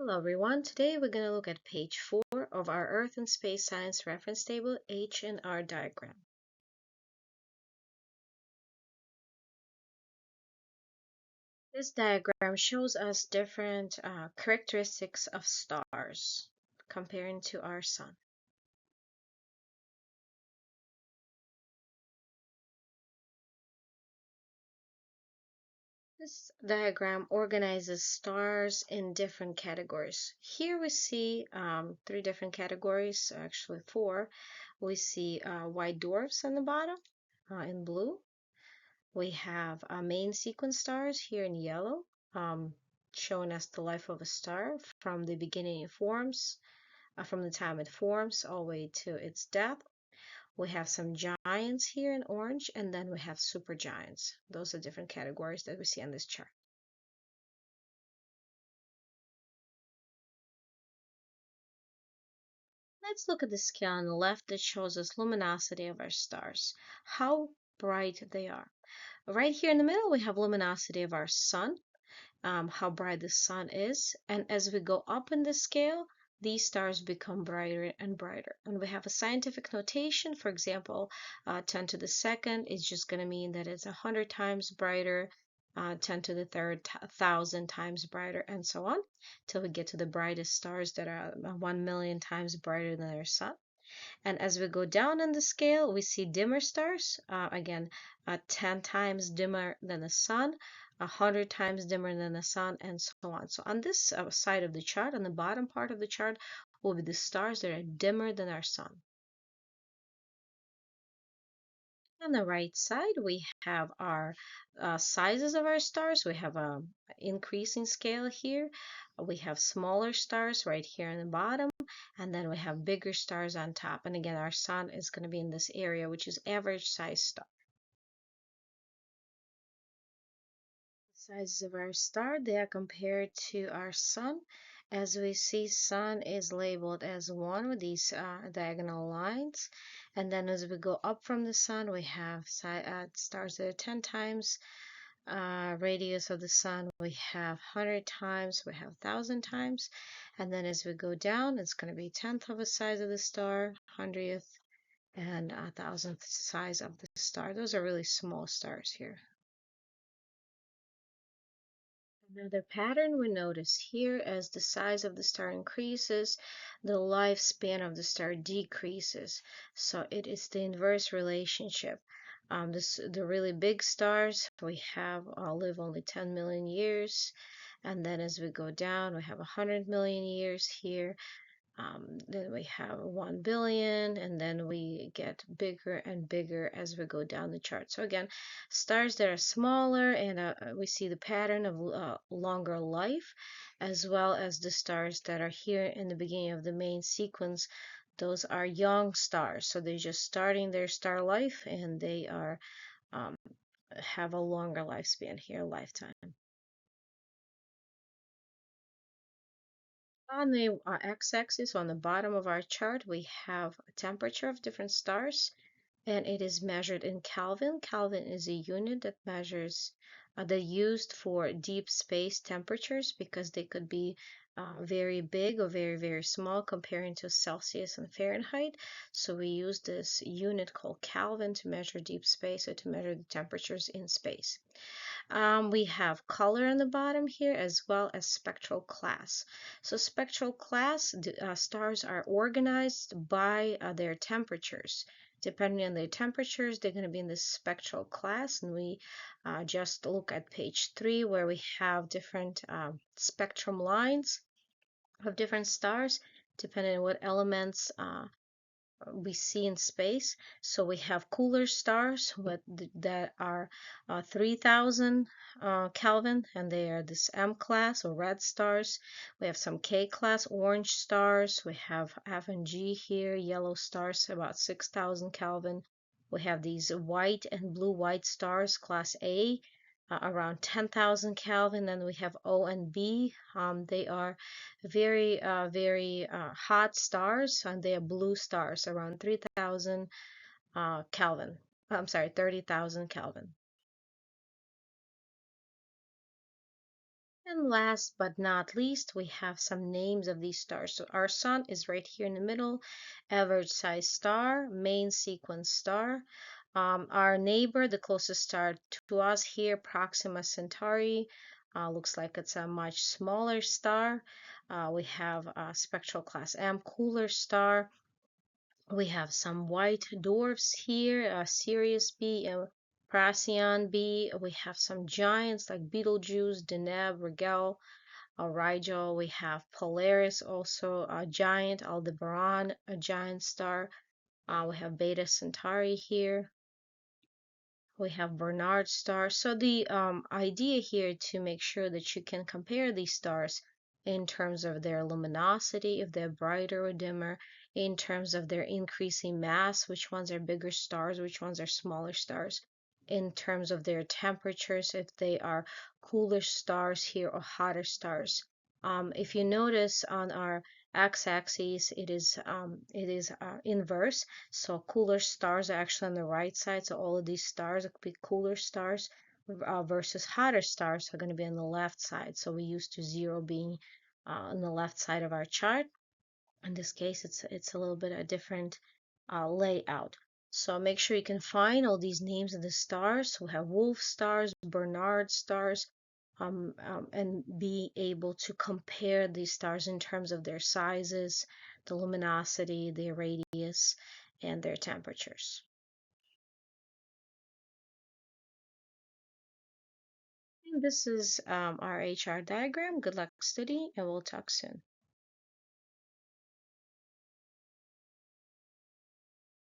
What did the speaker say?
Hello everyone, today we're going to look at page 4 of our Earth and Space Science Reference Table H&R diagram. This diagram shows us different characteristics of stars comparing to our Sun. This diagram organizes stars in different categories. Here we see three different categories, actually four. We see white dwarfs on the bottom in blue. We have main sequence stars here in yellow, showing us the life of a star from the beginning it forms, from the time it forms all the way to its death. We have some giants here in orange, and then we have supergiants. Those are different categories that we see on this chart. Let's look at the scale on the left that shows us luminosity of our stars, how bright they are. Right here in the middle, we have luminosity of our sun, how bright the sun is. And as we go up in the scale, these stars become brighter and brighter. And we have a scientific notation. For example, 10 to the second is just going to mean that it's 100 times brighter, 10 to the third, 1,000 times brighter, and so on, till we get to the brightest stars that are 1 million times brighter than our sun. And as we go down in the scale, we see dimmer stars, again, 10 times dimmer than the sun, 100 times dimmer than the sun, and so on. So on this side of the chart, on the bottom part of the chart, will be the stars that are dimmer than our sun. On the right side, we have our sizes of our stars. We have an increasing scale here. We have smaller stars right here in the bottom, and then we have bigger stars on top. And again, our sun is going to be in this area, which is average size star. The sizes of our star, they are compared to our sun. As we see, sun is labeled as 1 with these diagonal lines. And then as we go up from the sun, we have stars that are 10 times radius of the sun. We have 100 times, we have 1,000 times. And then as we go down, it's going to be 1/10 of the size of the star, 100th, and 1,000th size of the star. Those are really small stars here. Another pattern we notice here, as the size of the star increases, the lifespan of the star decreases. So it is the inverse relationship. The really big stars we have live only 10 million years, and then as we go down, we have 100 million years here. Then we have 1 billion, and then we get bigger and bigger as we go down the chart. So again, stars that are smaller, and we see the pattern of longer life, as well as the stars that are here in the beginning of the main sequence. Those are young stars, so they're just starting their star life, and they are have a longer lifespan here, lifetime. On the x-axis on the bottom of our chart, we have a temperature of different stars, and it is measured in Kelvin. Kelvin is a unit that measures that used for deep space temperatures, because they could be very big or very, very small comparing to Celsius and Fahrenheit. So we use this unit called Kelvin to measure deep space, or to measure the temperatures in space. We have color on the bottom here, as well as spectral class. So spectral class, stars are organized by their temperatures. Depending on their temperatures, they're going to be in this spectral class. And we just look at page 3, where we have different spectrum lines of different stars, depending on what elements we see in space. So we have cooler stars that are 3,000 Kelvin, and they are this M class or red stars. We have some K class orange stars. We have F and G here, yellow stars about 6,000 Kelvin. We have these white and blue white stars, class A, around 10,000 Kelvin. Then we have O and B. They are very hot stars, and they are blue stars around 3,000 Kelvin. I'm sorry, 30,000 Kelvin. And last but not least, we have some names of these stars. So our sun is right here in the middle, average size star, main sequence star. Our neighbor, the closest star to us here, Proxima Centauri, looks like it's a much smaller star. We have spectral class M, cooler star. We have some white dwarfs here, Sirius B and Procyon B. We have some giants like Betelgeuse, Deneb, Rigel, Rigel. We have Polaris, also a giant, Aldebaran, a giant star. We have Beta Centauri here. We have Barnard stars. So the idea here to make sure that you can compare these stars in terms of their luminosity, if they're brighter or dimmer, in terms of their increasing mass, which ones are bigger stars, which ones are smaller stars, in terms of their temperatures, if they are cooler stars here or hotter stars. If you notice on our x-axis, it is inverse. So cooler stars are actually on the right side. So all of these stars could be cooler stars versus hotter stars are going to be on the left side. So we used to zero being on the left side of our chart. In this case, it's a little bit a different layout. So make sure you can find all these names of the stars. We have wolf stars, Barnard stars, and be able to compare these stars in terms of their sizes, the luminosity, their radius, and their temperatures. And this is our HR diagram. Good luck studying, and we'll talk soon.